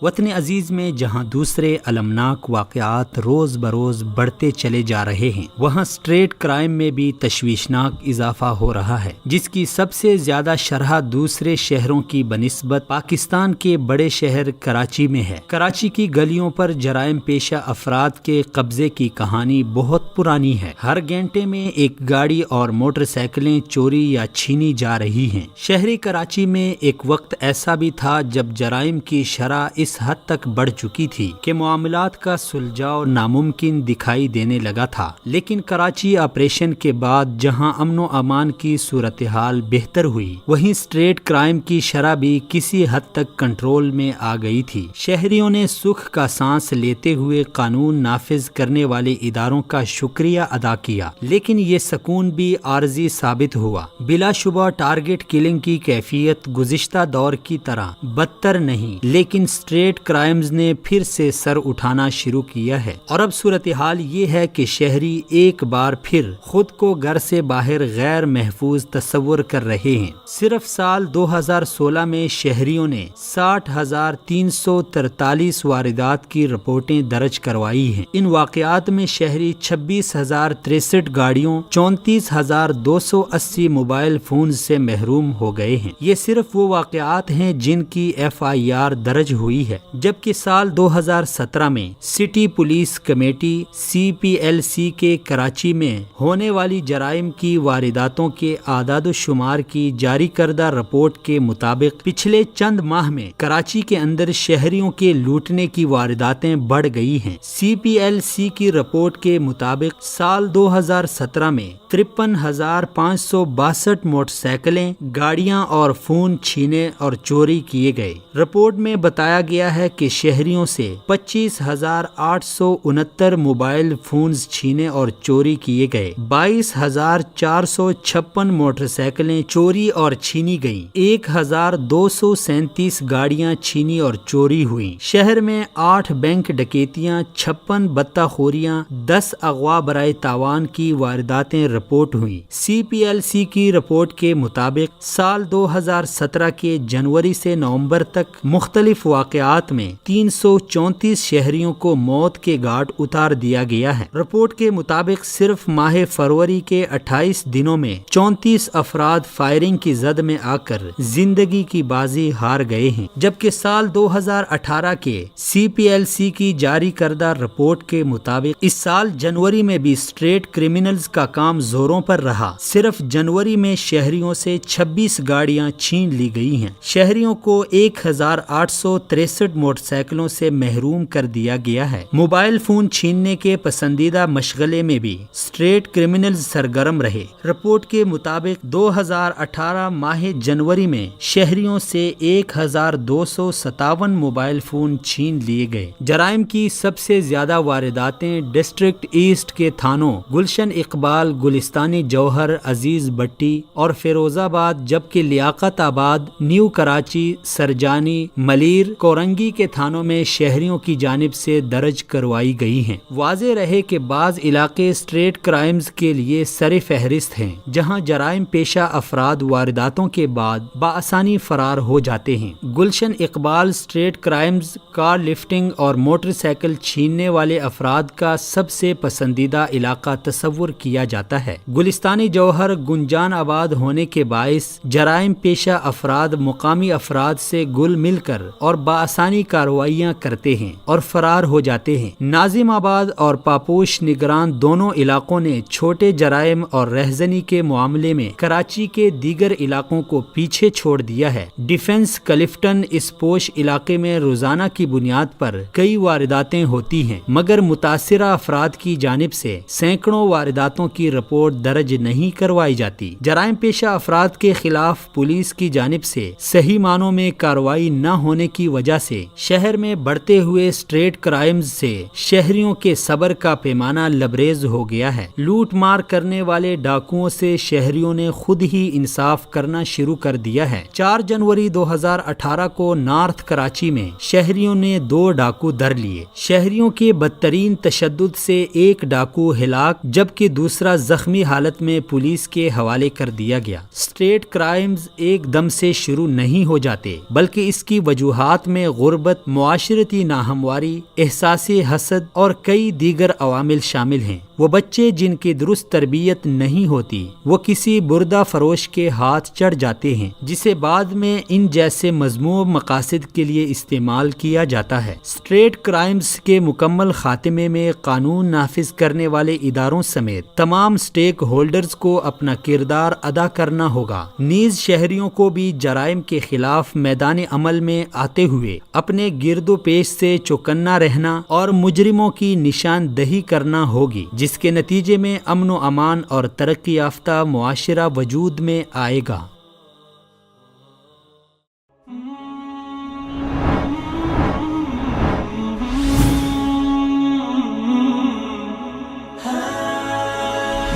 وطن عزیز میں جہاں دوسرے المناک واقعات روز بروز بڑھتے چلے جا رہے ہیں، وہاں اسٹریٹ کرائم میں بھی تشویشناک اضافہ ہو رہا ہے، جس کی سب سے زیادہ شرح دوسرے شہروں کی بنسبت پاکستان کے بڑے شہر کراچی میں ہے۔ کراچی کی گلیوں پر جرائم پیشہ افراد کے قبضے کی کہانی بہت پرانی ہے۔ ہر گھنٹے میں ایک گاڑی اور موٹر سائیکلیں چوری یا چھینی جا رہی ہیں۔ شہری کراچی میں ایک وقت ایسا بھی تھا جب جرائم کی شرح اس حد تک بڑھ چکی تھی کہ معاملات کا سلجھاؤ ناممکن دکھائی دینے لگا تھا، لیکن کراچی آپریشن کے بعد جہاں امن و امان کی صورتحال بہتر ہوئی، وہیں اسٹریٹ کرائم کی شرح بھی کسی حد تک کنٹرول میں آ گئی تھی۔ شہریوں نے سکھ کا سانس لیتے ہوئے قانون نافذ کرنے والے اداروں کا شکریہ ادا کیا، لیکن یہ سکون بھی عارضی ثابت ہوا۔ بلا شبہ ٹارگٹ کلنگ کی کیفیت گزشتہ دور کی طرح بدتر نہیں، لیکن اسٹریٹ کرائمز نے پھر سے سر اٹھانا شروع کیا ہے، اور اب صورتحال یہ ہے کہ شہری ایک بار پھر خود کو گھر سے باہر غیر محفوظ تصور کر رہے ہیں۔ صرف سال 2016 میں شہریوں نے 60,343 واردات کی رپورٹیں درج کروائی ہیں۔ ان واقعات میں شہری 26,063 گاڑیوں، 34,280 موبائل فونز سے محروم ہو گئے ہیں۔ یہ صرف وہ واقعات ہیں جن کی FIR درج ہوئی ہے، جبکہ سال 2017 میں سٹی پولیس کمیٹی CPLC کے کراچی میں ہونے والی جرائم کی وارداتوں کے اعداد و شمار کی جاری کردہ رپورٹ کے مطابق پچھلے چند ماہ میں کراچی کے اندر شہریوں کے لوٹنے کی وارداتیں بڑھ گئی ہیں۔ CPLC کی رپورٹ کے مطابق سال 2017 میں 53,562 موٹر سائیکلیں، گاڑیاں اور فون چھینے اور چوری کیے گئے۔ رپورٹ میں بتایا گیا ہے کہ شہریوں سے 25,869 موبائل فونز چھینے اور چوری کیے گئے، 22,456 موٹر سائیکلیں چوری اور چھینی گئیں، 1,237 گاڑیاں چھینی اور چوری ہوئیں۔ شہر میں 8 بینک ڈکیتیاں، 56 بتہ خوریاں، 10 اغوا برائے تاوان کی وارداتیں رپورٹ ہوئیں۔ CPLC کی رپورٹ کے مطابق سال 2017 کے جنوری سے نومبر تک مختلف واقعات میں 334 شہریوں کو موت کے گھاٹ اتار دیا گیا ہے۔ رپورٹ کے مطابق صرف ماہ فروری کے 28 دنوں میں 34 افراد فائرنگ کی زد میں آ کر زندگی کی بازی ہار گئے ہیں، جبکہ سال 2018 کے CPLC کی جاری کردہ رپورٹ کے مطابق اس سال جنوری میں بھی اسٹریٹ کرمنلز کا کام زوروں پر رہا۔ صرف جنوری میں شہریوں سے 26 گاڑیاں چھین لی گئی ہیں۔ شہریوں کو 1,863 موٹر سائیکلوں سے محروم کر دیا گیا ہے۔ موبائل فون چھیننے کے پسندیدہ مشغلے میں بھی اسٹریٹ کرمنلز سرگرم رہے۔ رپورٹ کے مطابق 2018 ماہ جنوری میں شہریوں سے 1,257 موبائل فون چھین لیے گئے۔ جرائم کی سب سے زیادہ وارداتیں ڈسٹرکٹ ایسٹ کے تھانوں گلشن اقبال، گلستانی جوہر، عزیز بٹی اور فیروز آباد، جبکہ لیاقت آباد، نیو کراچی، سرجانی، ملیر، کورنگی کے تھانوں میں شہریوں کی جانب سے درج کروائی گئی ہیں۔ واضح رہے کہ بعض علاقے اسٹریٹ کرائمز کے لیے سر فہرست ہیں، جہاں جرائم پیشہ افراد وارداتوں کے بعد بآسانی فرار ہو جاتے ہیں۔ گلشن اقبال اسٹریٹ کرائمز، کار لفٹنگ اور موٹر سائیکل چھیننے والے افراد کا سب سے پسندیدہ علاقہ تصور کیا جاتا ہے۔ گلستانی جوہر گنجان آباد ہونے کے باعث جرائم پیشہ افراد مقامی افراد سے گل مل کر اور بآسانی کارروائیاں کرتے ہیں اور فرار ہو جاتے ہیں۔ ناظم آباد اور پاپوش نگران دونوں علاقوں نے چھوٹے جرائم اور رہزنی کے معاملے میں کراچی کے دیگر علاقوں کو پیچھے چھوڑ دیا ہے۔ ڈیفنس کلفٹن اس پوش علاقے میں روزانہ کی بنیاد پر کئی وارداتیں ہوتی ہیں، مگر متاثرہ افراد کی جانب سے سینکڑوں وارداتوں کی رپورٹ درج نہیں کروائی جاتی۔ جرائم پیشہ افراد کے خلاف پولیس کی جانب سے صحیح معنوں میں کارروائی نہ ہونے کی وجہ سے شہر میں بڑھتے ہوئے اسٹریٹ کرائمز سے شہریوں کے صبر کا پیمانہ لبریز ہو گیا ہے۔ لوٹ مار کرنے والے ڈاکوؤں سے شہریوں نے خود ہی انصاف کرنا شروع کر دیا ہے۔ 4 جنوری 2018 کو نارتھ کراچی میں شہریوں نے 2 ڈاکو در لیے۔ شہریوں کے بدترین تشدد سے ایک ڈاکو ہلاک جبکہ دوسرا زخمی حالت میں پولیس کے حوالے کر دیا گیا۔ اسٹریٹ کرائمز ایک دم سے شروع نہیں ہو جاتے، بلکہ اس کی وجوہات میں غربت، معاشرتی ناہمواری، احساس حسد اور کئی دیگر عوامل شامل ہیں۔ وہ بچے جن کی درست تربیت نہیں ہوتی وہ کسی بردہ فروش کے ہاتھ چڑھ جاتے ہیں جسے بعد میں ان جیسے مذموم مقاصد کے لیے استعمال کیا جاتا ہے۔ اسٹریٹ کرائمز کے مکمل خاتمے میں قانون نافذ کرنے والے اداروں سمیت تمام اسٹیک ہولڈرز کو اپنا کردار ادا کرنا ہوگا۔ نیز شہریوں کو بھی جرائم کے خلاف میدان عمل میں آتے ہوئے اپنے گرد و پیش سے چوکنا رہنا اور مجرموں کی نشاندہی کرنا ہوگی، جس کے نتیجے میں امن و امان اور ترقی یافتہ معاشرہ وجود میں آئے گا۔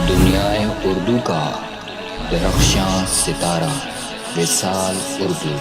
دنیائے اردو کا درخشاں ستارہ وصال اردو۔